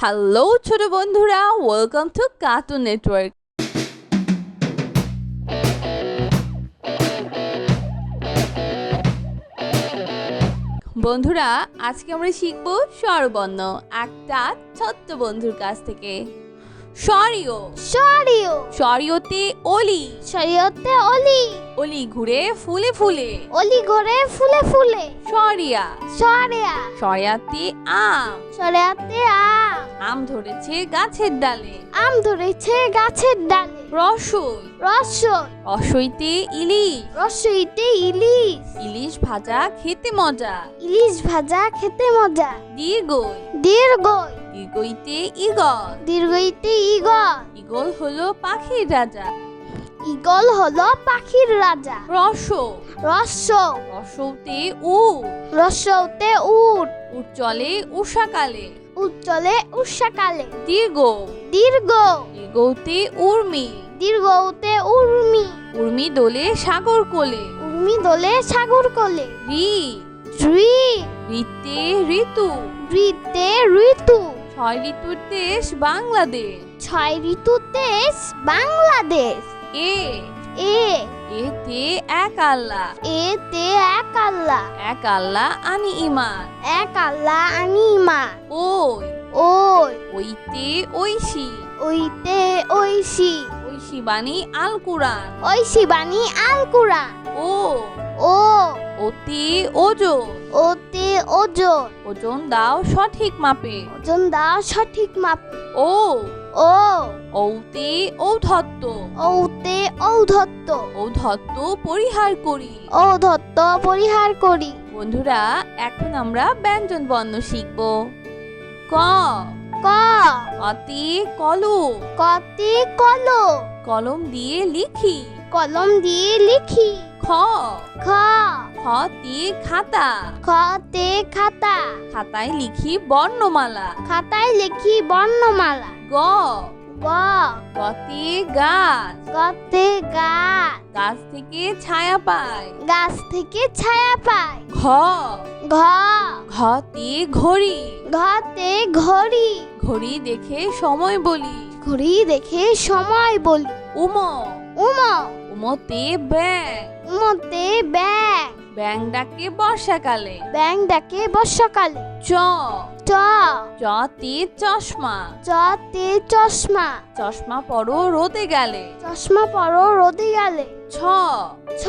Hello ছোট বন্ধুরা, welcome to cartoon network. বন্ধুরা, আজকে আমরা শিখব স্বরবর্ণ একটা ছোট্ট বন্ধুর কাছ থেকে। সরিও সরিও সরিওতে অলি, সরিয়তে অলি অলি ঘুরে ফুলে ফুলে। অলি ঘরে ফুলে ফুলে সরিয়া সরিয়া সরিয়াতে আম, সরিয়াতে আম আম ধরেছে গাছের ডালে। আম ধরেছে গাছের ডালে রসই রসই রসইতে ইলিশ, রসইতে ইলিশ ইলিশ ভাজা খেতে মজা। ইলিশ ভাজা খেতে মজা দীর্ঘই দীর্ঘই দীর্ঘইতে ইগল, দীর্ঘইতে ইগল ইগল হলো পাখির রাজা। ইগল হলো পাখির রাজা রস রস রসৌতে উট, রসৌতে উট উট চলে উষাকালে। উট চলে উষাকালে দীর্ঘ দীর্ঘ দীর্ঘতে উর্মি, দীর্ঘতে উর্মি উর্মি দোলে সাগর কোলে। উর্মি দোলে সাগর কোলে রি ঋ ঋতে ঋতু, ঋতে ঋতু ছয় ঋতুর দেশ বাংলাদেশ। ছয় ঋতু দেশ বাংলাদেশ এ এ এতে এক আল্লাহ, এতে এক আল্লাহ এক আল্লাহ আনি ইমান। এক আল্লাহ আনি ইমান ওই ওই ওইতে ঐশী, ওইতে ঐশী ঐশী বাণী আল কুরআন। ঐশী বাণী আল কুরআন ও ও ওতে ওজন, ওতে ওজন ওজন দাও সঠিক মাপে। ওজন দাও সঠিক মাপ ও ও ঔতে ঔধত্ব, ঔতে ঔধত্ব ঔধত্ব পরিহার করি। ঔধত্ব পরিহার করি। বন্ধুরা, এখন আমরা ব্যঞ্জন বর্ণ শিখব। ক ক কতে কলম, কতে কলম কলম দিয়ে লিখি। কলম দিয়ে লিখি। খ খ খতে খাতা, খতে খাতা খাতায় লিখি বর্ণমালা। খাতায় লিখি বর্ণমালা। গ গ গতে গাছ, গতে গাছ গাছ থেকে ছায়া পায়। গাছ থেকে ছায়া পায়। ঘ ঘ ঘতে ঘড়ি, ঘতে ঘড়ি ঘড়ি দেখে সময় বলি। ঘড়ি দেখে সময় বলি। উম উম উমতে ব্যাং, উমতে ব্যাং ব্যাং ডাকে বর্ষাকালে। ব্যাং ডাকে বর্ষাকালে। চ চ চতে চশমা, চতে চশমা চশমা পরো রোদে গেলে। চশমা পরো রোদে গেলে। ছ ছ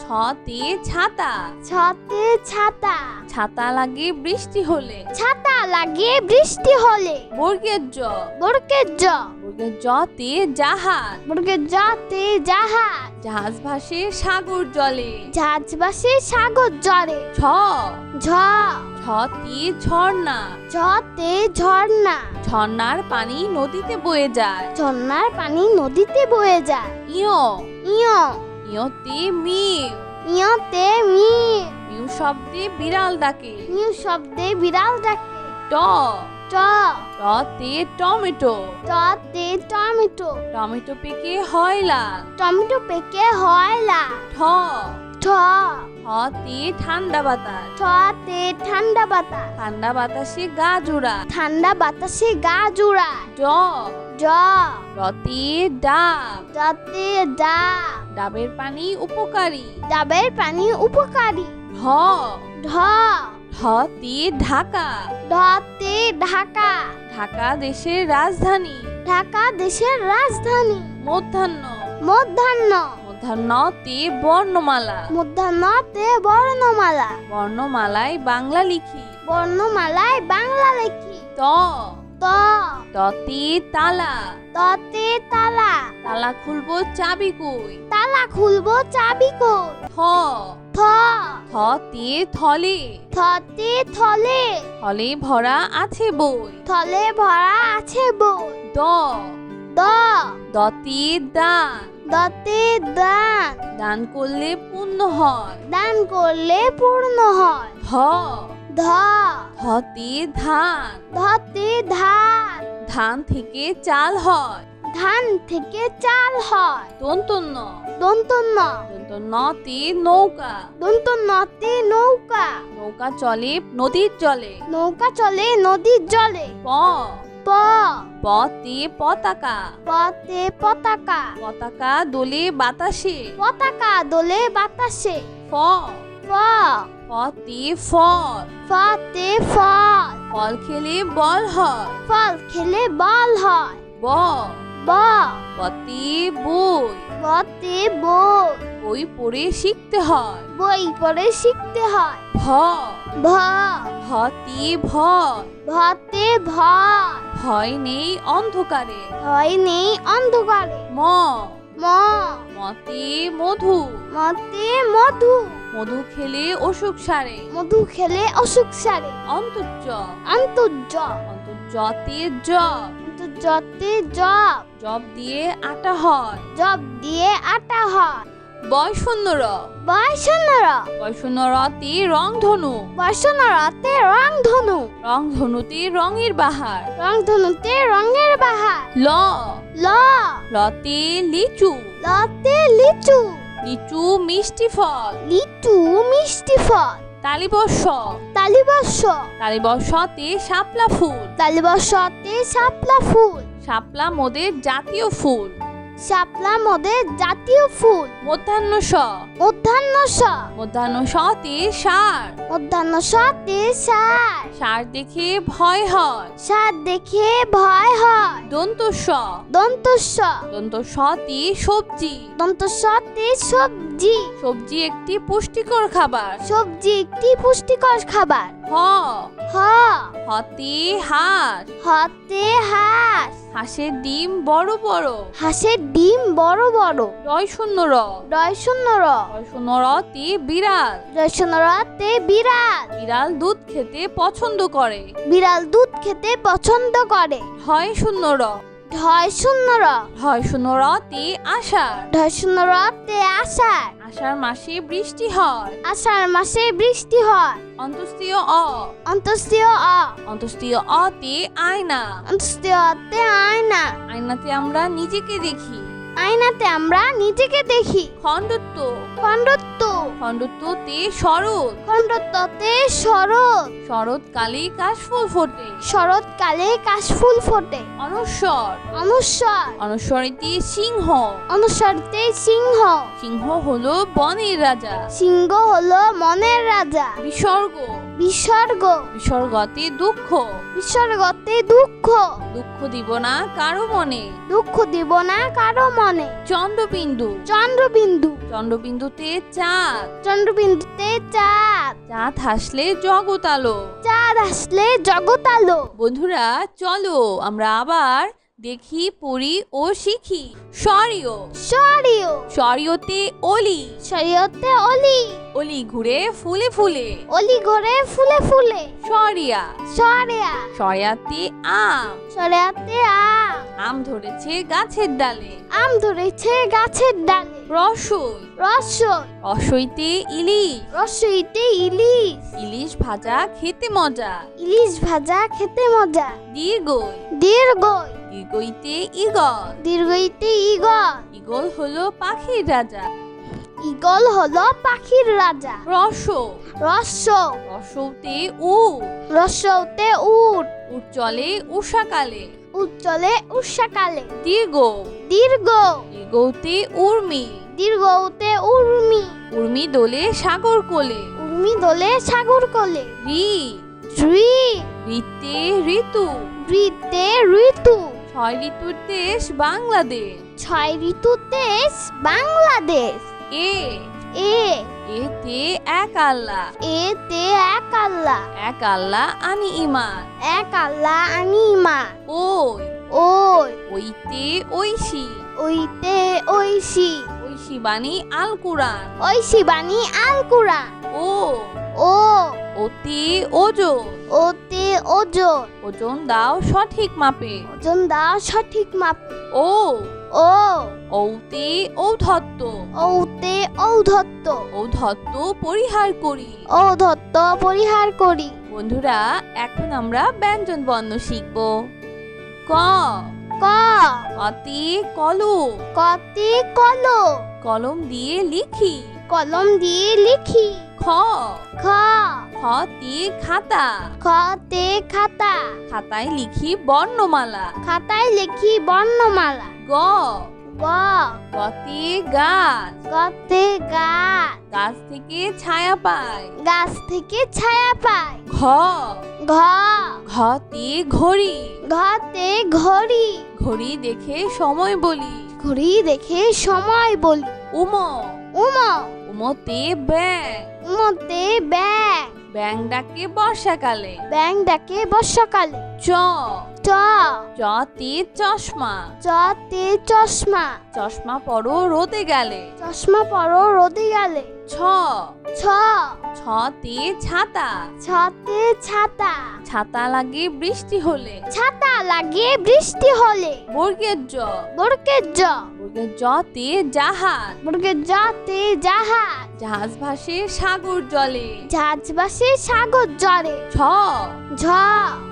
ছতে ছাতা, ছতে ছাতা ছাতা লাগে বৃষ্টি হলে। ছাতা লাগে বৃষ্টি হলে। বর্গের জ বর্গের জ বর্গের জতে জাহাজ, বর্গের জতে জাহাজ জাহাজ ভাসে সাগর জলে। জাহাজ ভাসে সাগর জলে। ছ ঝ ছতে ঝর্ণা, ঝতে ঝর্ণা ঝর্ণার পানি নদীতে বয়ে যায়। ঝর্ণার পানি নদীতে বয়ে যায়। ইয় ইয় ইয়তে মিউ, ইয়তে মি মিউ শব্দে বিড়াল ডাকে। মিউ শব্দে বিড়াল ডাকে। ট ট টতে টমেটো, টতে টমেটো টমেটো পেকে হয় লাল। টমেটো পেকে হয় লাল। ঠ ঠ ঠতে ঠান্ডা বাতাস, ঠতে ঠান্ডা বাতাস ঠান্ডা বাতাসে গা জোড়া। ঠান্ডা বাতাসে গা জোড়ায়। ড জ রতে ডাব, যাতে ডাব ডাবের পানি উপকারী। ডাবের পানি উপকারী। ঢ ঢ ঢতে ঢাকা, ঢতে ঢাকা ঢাকা দেশের রাজধানী। ঢাকা দেশের রাজধানী। মধ্যাহ্ন মধ্যাহ্ন মধ্যাহ্নতে বর্ণমালা, মধ্যাহ্নতে বর্ণমালা বর্ণমালায় বাংলা লিখি। বর্ণমালায় বাংলা লেখি। ত ত ততে তালা, ততে তালা তালা খুলবো চাবি কই। তালা খুলবো চাবি কই। থ থ থতে থলে, থতে থলে থলে ভরা আছে বই। থলে ভরা আছে বই। দ দ দতে দান, দতে দান দান করলে পুণ্য হয়। দান করলে পূর্ণ হয়। ধ ধ ধতে ধান, ধতে ধান ধান থেকে চাল হয়। ধান থেকে চাল হয়। দন্তন্য দন্তন্য নতে নৌকা, দন্তন্যতে নৌকা নৌকা চলে নদীর জলে। নৌকা চলে নদীর জলে। প প পতে পতাকা, পতে পতাকা, পতাকা দোলে বাতাসে। পতাকা দোলে বাতাসে। ফ ফ ফতে ফল, ফতে ফল, ফল খেলে বল হয়। ফল খেলে বল হয়। ব ব বতে বই, বতে বই, বই পড়ে শিখতে হয়। বই পড়ে শিখতে হয়। ভ ভ ভতে ভয়, ভতে ভয়, ভয় নেই অন্ধকারে। ভয় নেই অন্ধকারে। ম ম মতে মধু, মতে মধু, মধু খেলে অসুখ সারে। মধু খেলে অসুখ সারে। অন্তর্য অন্তর্য অন্তর্যতে জব, অন্তর্যতে জব, জব দিয়ে আটা হয়। জব দিয়ে আটা হয়। বয়শূন্য র, বয়সনর বয়শূন্য রতে রংধনু, বয়সনরতে রংধনু, রংধনুতে রঙের বাহার। রংধনুতে রঙের বাহার। ল ল লতে লিচু, লতে লিচু, লিচু মিষ্টি ফল। লিচু মিষ্টি ফল। তালিবর্ষ, তালিবর্ষ, তালিবর্ষতে শাপলা ফুল, তালিবর্ষতে শাপলা ফুল, শাপলা মোদের জাতীয় ফুল। শাপলা মোদের জাতীয় ফুল। মধ্যাহ্ন স, মধ্যাহ্ন স, মধ্যাহ্ন সতে সার, মধ্যাহ্ন সতে সার, সার দেখে ভয় হয়। সার দেখে ভয় হয়। দন্ত স, দন্ত স, দন্ত সতে সবজি, দন্ত সতে সবজি, সবজি একটি পুষ্টিকর খাবার। সবজি একটি পুষ্টিকর খাবার। হ হ হতে হাঁস, হতে হাঁস, হাঁসের ডিম বড় বড়। হাঁসের ডিম বড় বড়। রয় শূন্য র, রয় শূন্য র, রয় শূন্য রতে বিড়াল, রয় শূন্য রতে বিড়াল, বিড়াল দুধ খেতে পছন্দ করে। বিড়াল দুধ খেতে পছন্দ করে। ঢয় শূন্য র, ঢয় শূন্য র, ঢয় শূন্য রতে আষাঢ়, ঢয় শূন্য রতে আষাঢ়, আষাঢ় মাসে বৃষ্টি হয়। আষাঢ় মাসে বৃষ্টি হয়। অন্তস্তীয় অ, অন্তস্তীয় অ, অন্তস্তীয় অতে আয়না, অন্তস্তীয় অতে আয়না, আয়নাতে আমরা নিজেকে দেখি। আয়নাতে আমরা নিজেকে দেখি। খণ্ডত্ব, খণ্ডত্ব, খণ্ডত্বতে শরৎ, খণ্ডত্বতে শরৎ, শরৎকালে কাশফুল ফোটে। শরৎকালে কাশফুল ফোটে। অনস্বর, অনুস্বর, অনস্বরেতে সিংহ, অনুস্বরতে সিংহ, সিংহ হলো বনের রাজা। সিংহ হলো মনের রাজা। বিসর্গ, বিসর্গ, বিসর্গতে দুঃখ, বিসর্গতে দুঃখ, দুঃখ দিব না কারো মনে। দুঃখ দিব না কারো মনে। চন্দ্রবিন্দু, চন্দ্রবিন্দু, চন্দ্রবিন্দুতে চাঁদ, চন্দ্রবিন্দুতে চাঁদ, চাঁদ হাসলে জগৎ আলো। চাঁদ আসলে জগৎ আলো। বন্ধুরা চলো আমরা আবার দেখি পড়ি ও শিখি। স্বরীয়, সরিয়, স্বরীয়তে অলি, শরীয়তে অলি, অলি ঘুরে ফুলে ফুলে। অলি ঘরে ফুলে ফুলে। সরিয়া, সরিয়া, সরিয়াতে আম, সরিয়াতে আম, আম ধরেছে গাছের ডালে। আম ধরেছে গাছের ডালে। রসই, রসই, রসইতে ইলিশ, রসইতে ইলিশ, ইলিশ ভাজা খেতে মজা। ইলিশ ভাজা খেতে মজা। দীর্ঘই, দীর্ঘই, দীর্ঘইতে ইগল, দীর্ঘইতে ইগল, ইগল হলো পাখির রাজা। ইগল হলো পাখির রাজা। রস, রস, রসৌতে উট, রসৌতে উট, উট চলে উষাকালে। উচ্চলে উষাকালে। দীর্ঘ, দীর্ঘ, দীর্ঘতে উর্মি, দীর্ঘতে উর্মি, উর্মি দোলে সাগর কোলে। উর্মি দোলে সাগর কোলে। রি, ঋ, ঋতে ঋতু, ঋতে ঋতু, 6 ঋতুর দেশ বাংলাদেশ। 6 ঋতু দেশ বাংলাদেশ। এ, এ, এতে এক আল্লাহ, এতে এক আল্লাহ, এক আল্লাহ আনি ইমান। এক আল্লাহ আনি ইমান। ওই, ওই, ওইতে ঐশী, ওইতে ঐশী, ঐশী বাণী আল কুরআন। ঐশী বাণী আল কুরআন। ও, ও, ওতে ওজন, ওতে ওজন, ওজন দাও সঠিক মাপে। ওজন দাও সঠিক মাপ। ও, ও, ঔতে ঔদ্ধত্য, ঔতে ঔদ্ধত্য, ঔদ্ধত্য পরিহার করি। ঔদ্ধত্য পরিহার করি। বন্ধুরা এখন আমরা ব্যঞ্জন বর্ণ শিখব। ক, ক, কতে কলম, কতে কলম, কলম দিয়ে লিখি। কলম দিয়ে লিখি। খ, খ, খতে খাতা, খতে খাতা, খাতায় লিখি বর্ণমালা। খাতায় লিখি বর্ণমালা। গ, গ, গতে গাছ, গতে গাছ, গাছ থেকে ছায়া পায়। গাছ থেকে ছায়া পায়। ঘ, ঘ, ঘতে ঘড়ি, ঘতে ঘড়ি, ঘড়ি দেখে সময় বলি। ঘড়ি দেখে সময় বলি। উম, উম, উমতে ব্যাং, উমতে ব্যাং, ব্যাং ডাকে বর্ষাকালে। ব্যাং ডাকে বর্ষাকালে। চ, চ, চতে চশমা, চতে চশমা, চশমা পরো রোদে গেলে। চশমা পরো রোদে গেলে। ছ, ছ, ছতে ছাতা, ছতে ছাতা, ছাতা লাগে বৃষ্টি হলে। ছাতা লাগে বৃষ্টি হলে। বর্গের জ, বর্গের জ, বর্গের জতে জাহাজ, বর্গের জতে জাহাজ, জাহাজ ভাসে সাগর জলে। জাহাজ ভাসে সাগর জলে। ছ, ঝ,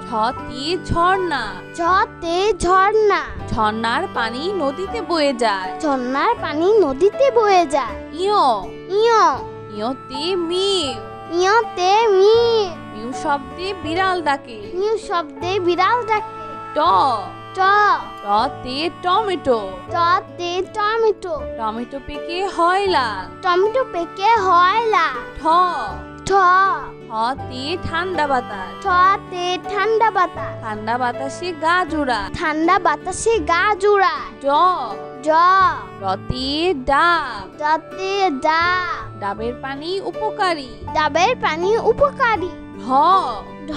ছতে ঝর্ণা, ঝতে ঝর্ণা, ঝর্ণার পানি নদীতে বয়ে যায়। ঝর্ণার পানি নদীতে বয়ে যায়। ইয়, ইয়, ইয়তে মিউ, ইয়তে মিউ, মিউ শব্দে বিড়াল ডাকে। মিউ শব্দে বিড়াল ডাকে। ট, ট, টতে টমেটো, টতে টমেটো, টমেটো পেকে হয় লাল। টমেটো পেকে হয় লাল। ঠ, ঠ, ঠতে ঠান্ডা বাতাস, ঠতে ঠান্ডা বাতাস, ঠান্ডা বাতাসে গা জোড়া। ঠান্ডা বাতাসে গা জোড়ায়। জ, জ, রতে ডাব, জতে ডাব, ডাবের পানি উপকারী। ডাবের পানি উপকারী। ঢ, ঢ,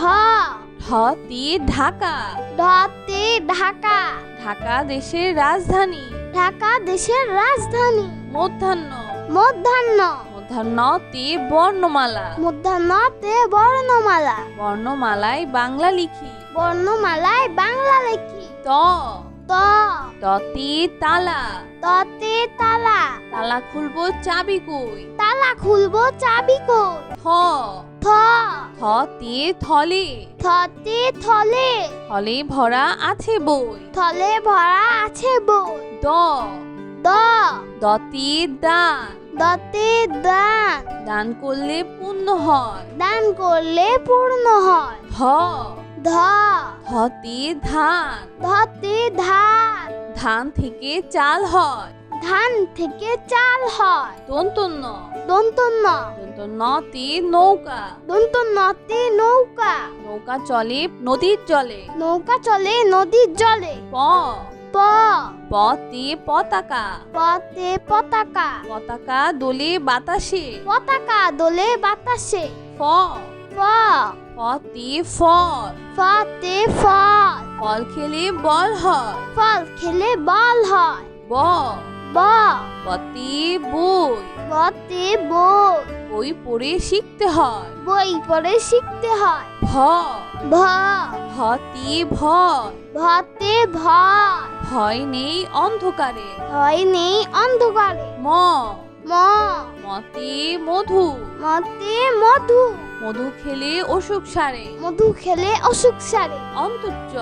ঢতে ঢাকা, ঢতে ঢাকা, ঢাকা দেশের রাজধানী। ঢাকা দেশের রাজধানী। মধ্যাহ্ন, মধ্যাহ্ন, মধ্যাহ্নতে বর্ণমালা, মধ্যাহ্নতে বর্ণমালা, বর্ণমালায় বাংলা লিখি। বর্ণমালায় বাংলা লেখি। ত, ত, ততে তালা, ততে তালা, তালা খুলবো চাবি কই। তালা খুলবো চাবি কই। থ, থ, থতে থলে, থতে থলে, থলে ভরা আছে বই। থলে ভরা আছে বই। দ, দ, দতে দান, দতে দান, দান করলে পুণ্য হয়। দান করলে পূর্ণ হয়। ধ, ধ, ধতে ধান, ধতে ধান, ধান থেকে চাল হয়। ধান থেকে চাল হয়। দন্তন্য, দন্তন্য, দন্তন্যতে নৌকা, দন্তন্যতে নৌকা, নৌকা চলে নদীর জলে। নৌকা চলে নদীর জলে। প, প, পতে পতাকা, পতে পতাকা, পতাকা দোলে বাতাসে। পতাকা দোলে বাতাসে। ফ, ফ, ফতে ফল, ফতে ফল, ফল খেলে বল হয়। ফল খেলে বল হয়। ব, ব, বতে বই, বতে বই, বই পড়ে শিখতে হয়। বই পড়ে শিখতে হয়। ভ, ভ, ভতে ভয়, ভতে ভয়, ভয় নেই অন্ধকারে। ভয় নেই অন্ধকারে। ম, ম, মতে মধু, মতে মধু, মধু খেলে অসুখ সারে। মধু খেলে অসুখ সারে। অন্তর্য,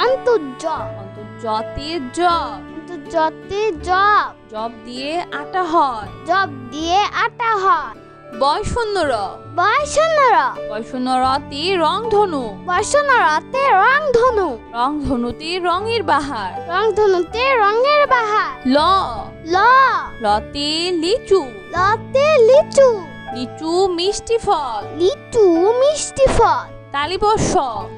অন্তর্য, অন্তর্যতে জব, অন্তর্যতে জব, জব দিয়ে আটা হয়। জব দিয়ে আটা হয়। বয়শূন্য র, বয়সনর, বয়শূন্য রতে রংধনু, বয়সনরতে রং ধনু, রংধনুতে রঙের বাহার। রং ধনুতে রঙের বাহার। ল, ল, লতে লিচু, লতে লিচু, লিচু মিষ্টি ফল। লিচু মিষ্টি ফল। তালিবর্ষ,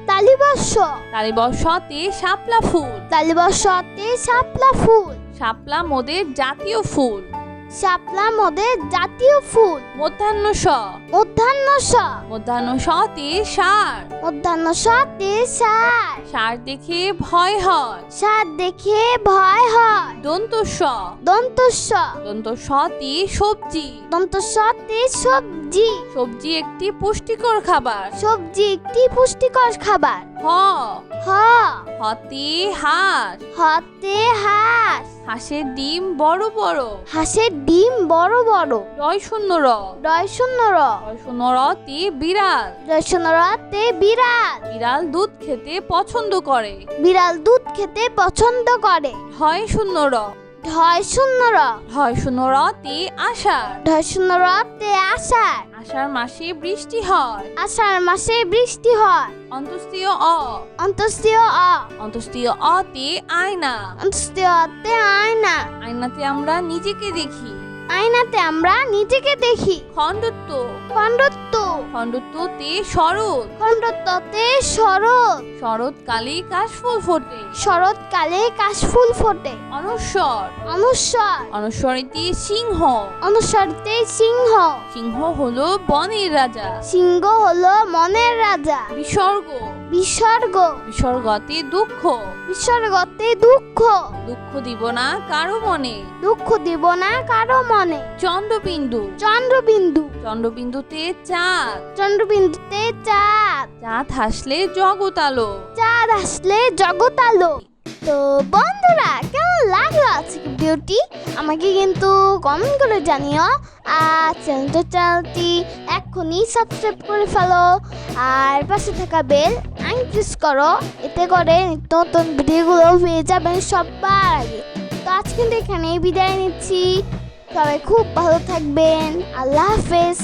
তালিবর্ষ, তালিবর্ষতে শাপলা ফুল, তালিবর্ষতে শাপলা ফুল, শাপলা মোদের জাতীয় ফুল। শাপলা মোদের জাতীয় ফুল। মধ্যাহ্ন স, মধ্যাহ্ন স, মধ্যাহ্ন সতে সার, মধ্যাহ্ন সতে সার, সার দেখে ভয় হয়। সার দেখে ভয় হয়। দন্ত স, দন্তস্ব, দন্ত সতে সবজি, দন্তস্বতে সবজি, সবজি একটি পুষ্টিকর খাবার। সবজি একটি পুষ্টিকর খাবার। হ, হ, হতে হাঁস, হতে হাঁস, হাঁসের ডিম বড় বড়। হাঁসের ডিম বড় বড়। রয় শূন্য র, রয় শূন্য র, রয় শূন্য রতে বিড়াল, রয় শূন্য রতে বিড়াল, বিড়াল দুধ খেতে পছন্দ করে। বিড়াল দুধ খেতে পছন্দ করে। ঢয় শূন্য র, ঢয় শূন্য র, ঢয় শূন্য রতে আষাঢ়, ঢয় শূন্য রতে আষাঢ়, আষাঢ় মাসে বৃষ্টি হয়। আষাঢ় মাসে বৃষ্টি হয়। অন্তস্তীয় অ। অন্তস্তীয় অ। অন্তস্তীয় অতে আয়না। অন্তস্তীয় অতে আয়না। আয়নাতে আমরা নিজেকে দেখি। আয়নাতে আমরা নিজেকে দেখি। খণ্ডত্ব। খণ্ডত্ব। খণ্ডত্বতে শরৎ। খণ্ডত্বতে শরৎ। শরৎকালে কাশফুল ফোটে। শরৎকালে কাশফুল ফোটে। অনস্বর। অনুস্বর। অনস্বরেতে সিংহ। অনুস্বরতে সিংহ। সিংহ হলো বনের রাজা। সিংহ হলো মনের রাজা। বিসর্গ। বিসর্গ। বিসর্গতে দুঃখ। বিসর্গতে দুঃখ। দুঃখ দিব না কারো মনে। দুঃখ দিব না কারো মনে। চন্দ্রবিন্দু। চন্দ্রবিন্দু। চন্দ্রবিন্দুতে চাঁদ। চন্দ্রবিন্দুতে চাঁদ। চাঁদ হাসলে জগৎ আলো। চাঁদ আসলে জগৎ আলো। তো বন্ধুরা, কেমন লাগলো আজকে ভিডিওটি আমাকে কিন্তু কমেন্ট করে জানিও। আর চ্যানেলটি এখনই সাবস্ক্রাইব করে ফেলো, আর পাশে থাকা বেল প্রেস করো, এতে করে নিত্য নতুন ভিডিওগুলো পেয়ে যাবেন সবার আগে। তো আজ কিন্তু এখানেই বিদায় নিচ্ছি। সবাই খুব ভালো থাকবেন। আল্লাহ হাফেজ।